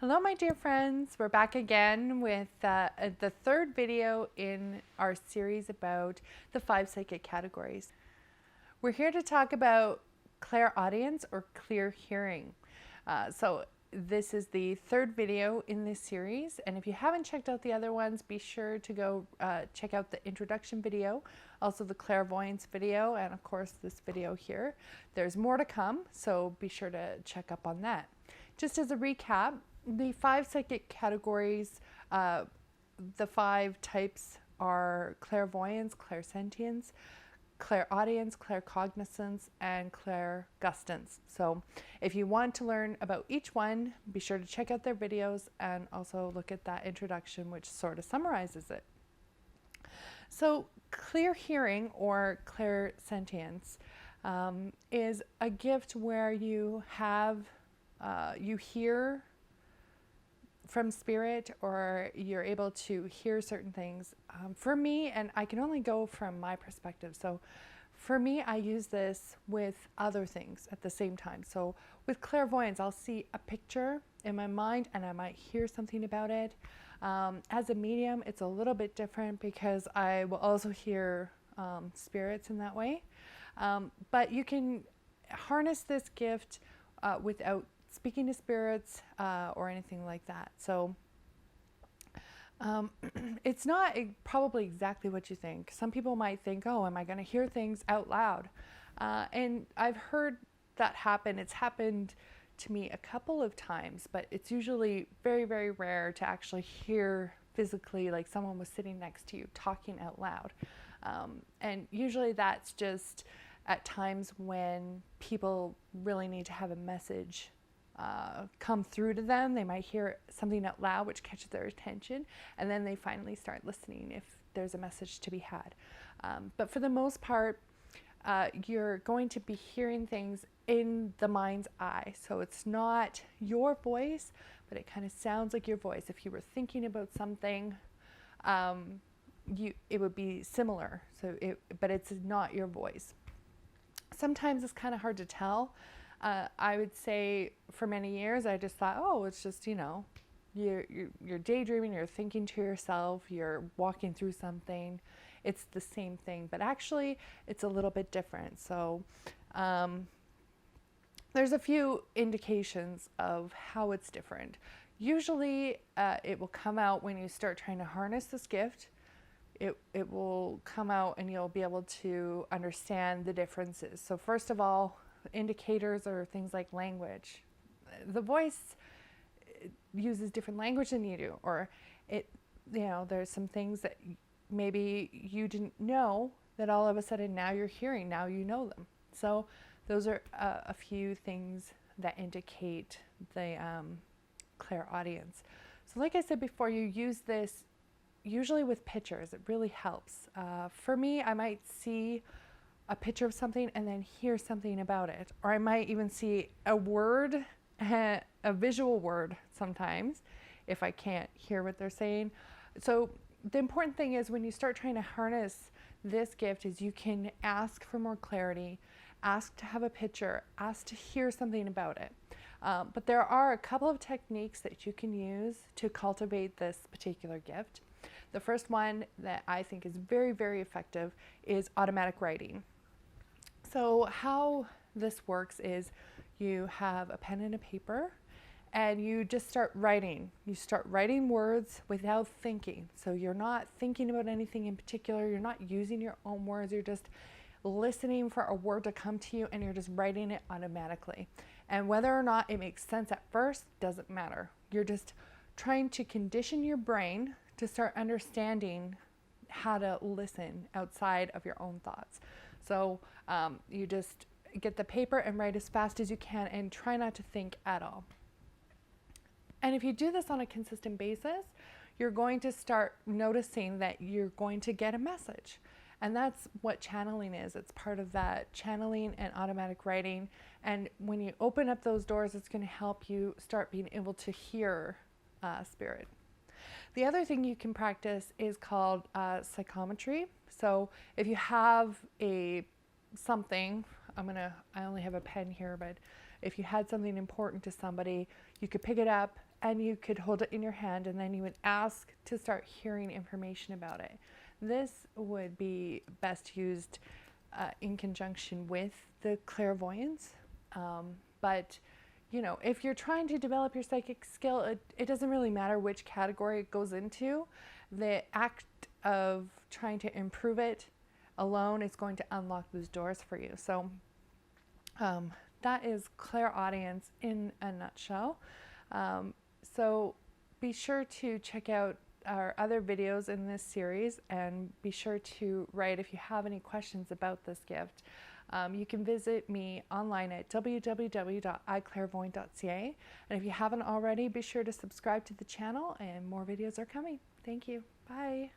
Hello, my dear friends. We're back again with the third video in our series about the 5 psychic categories. We're here to talk about clairaudience or clear hearing. So this is the third video in this series, and if you haven't checked out the other ones, be sure to go check out the introduction video, also the clairvoyance video, and of course this video here. There's more to come, so be sure to check up on that. Just as a recap, the 5 psychic categories, the 5 types are clairvoyance, clairsentience, clairaudience, claircognizance, and clairgustance. So if you want to learn about each one, be sure to check out their videos and also look at that introduction, which sort of summarizes it. So clear hearing or clairsentience is a gift where you have you hear from spirit, or you're able to hear certain things. For me, and I can only go from my perspective, so for me, I use this with other things at the same time. So with clairvoyance, I'll see a picture in my mind and I might hear something about it. As a medium, it's a little bit different because I will also hear spirits in that way. But you can harness this gift without speaking to spirits or anything like that. So it's not probably exactly what you think. Some people might think, oh, am I going to hear things out loud? And I've heard that happen. It's happened to me a couple of times, but it's usually very, very rare to actually hear physically, like someone was sitting next to you talking out loud. And usually that's just at times when people really need to have a message come through to them. They might hear something out loud which catches their attention, and then they finally start listening if there's a message to be had. But for the most part, you're going to be hearing things in the mind's eye. So it's not your voice, but it kind of sounds like your voice. If you were thinking about something, it would be similar. But it's not your voice. Sometimes it's kind of hard to tell. I would say for many years I just thought, oh, it's just, you're daydreaming, you're thinking to yourself, you're walking through something. It's the same thing, but actually it's a little bit different. So there's a few indications of how it's different. Usually it will come out when you start trying to harness this gift. It will come out and you'll be able to understand the differences. So first of all, indicators are things like language. The voice uses different language than you do, or there's some things that maybe you didn't know that all of a sudden now you're hearing, now you know them. So those are a few things that indicate the clairaudience. So like I said before, you use this usually with pictures. It really helps. For me, I might see a picture of something and then hear something about it. Or I might even see a word, a visual word sometimes, if I can't hear what they're saying. So the important thing is when you start trying to harness this gift is you can ask for more clarity, ask to have a picture, ask to hear something about it. But there are a couple of techniques that you can use to cultivate this particular gift. The first one that I think is very, very effective is automatic writing. So how this works is you have a pen and a paper and you just start writing. You start writing words without thinking. So you're not thinking about anything in particular. You're not using your own words. You're just listening for a word to come to you and you're just writing it automatically. And whether or not it makes sense at first doesn't matter. You're just trying to condition your brain to start understanding how to listen outside of your own thoughts. So you just get the paper and write as fast as you can and try not to think at all. And if you do this on a consistent basis, you're going to start noticing that you're going to get a message. And that's what channeling is. It's part of that channeling and automatic writing. And when you open up those doors, it's going to help you start being able to hear spirit. The other thing you can practice is called psychometry. So if you have something, I only have a pen here, but if you had something important to somebody, you could pick it up and you could hold it in your hand, and then you would ask to start hearing information about it. This would be best used in conjunction with the clairvoyance. But you know, if you're trying to develop your psychic skill, it doesn't really matter which category it goes into. The act of trying to improve it alone is going to unlock those doors for you. So that is clairaudience in a nutshell. So be sure to check out our other videos in this series, and be sure to write if you have any questions about this gift. You can visit me online at www.iclairvoyant.ca, and if you haven't already, be sure to subscribe to the channel, and more videos are coming. Thank you. Bye.